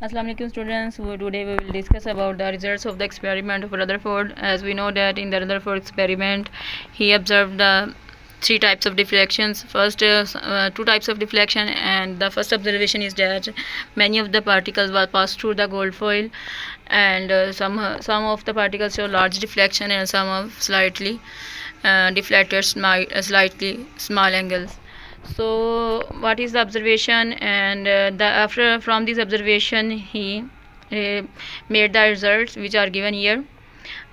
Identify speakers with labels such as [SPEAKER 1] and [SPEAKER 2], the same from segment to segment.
[SPEAKER 1] Assalamu alaikum students. Today we will discuss about the results of the experiment of Rutherford. As we know that in the Rutherford experiment he observed the three types of deflections. First two types of deflection, and the first observation is that many of the particles were passed through the gold foil, and some of the particles show large deflection and some of slightly deflected slightly small angles. So what is the observation, and after from this observation he made the results which are given here.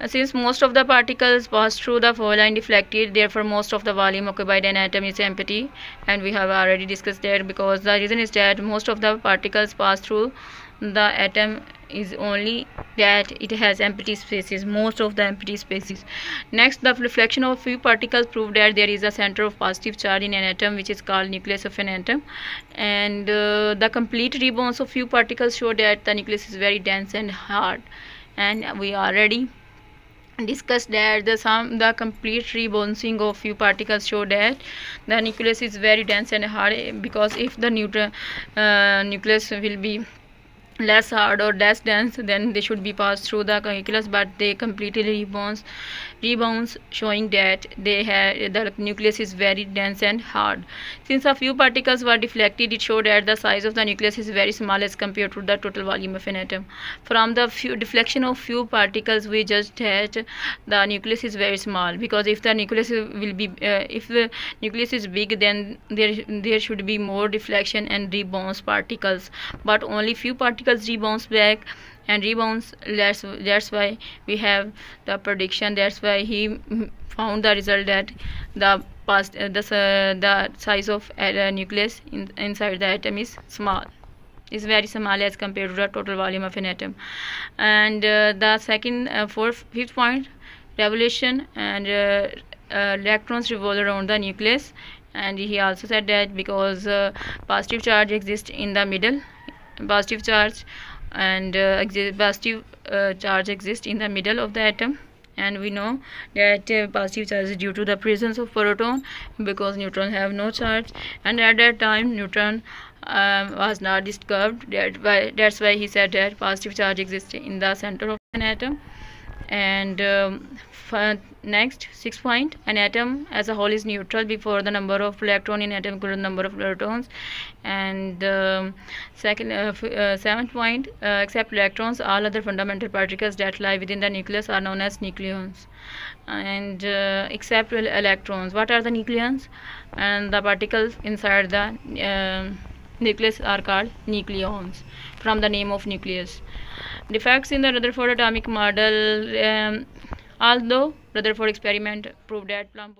[SPEAKER 1] Since most of the particles pass through the foil and deflected, therefore most of the volume occupied an atom is empty, and we have already discussed that, because the reason is that most of the particles pass through the atom is only that it has empty spaces, most of the empty spaces. Next, the reflection of few particles proved that there is a center of positive charge in an atom, which is called nucleus of an atom, and the complete rebounds of few particles show that the nucleus is very dense and hard, and we already discussed that the complete rebouncing of few particles show that the nucleus is very dense and hard, because if the nucleus will be less hard or less dense, then they should be passed through the nucleus, but they completely rebounds, showing that the nucleus is very dense and hard. Since a few particles were deflected, it showed that the size of the nucleus is very small as compared to the total volume of an atom. From the deflection of few particles, we just had the nucleus is very small, because if the nucleus will be if the nucleus is big, then there should be more deflection and rebounds particles, but only few particles rebounds back and rebounds. That's why we have the prediction. That's why he found the result that the size of nucleus inside the atom is very small as compared to the total volume of an atom. And the fifth point, revolution, and electrons revolve around the nucleus. And he also said that because positive charge exists in the middle, positive charge exists in the middle of the atom, and we know that positive charge is due to the presence of proton, because neutron have no charge, and at that time neutron was not discovered. That's why he said that positive charge exists in the center of an atom. And next, sixth point, an atom as a whole is neutral before the number of electrons in atom equal to the number of protons. And seventh point, except electrons, all other fundamental particles that lie within the nucleus are known as nucleons. And except electrons, what are the nucleons? And the particles inside the nucleus are called nucleons, from the name of nucleus. Defects in the Rutherford atomic model. Although Rutherford experiment proved that Plum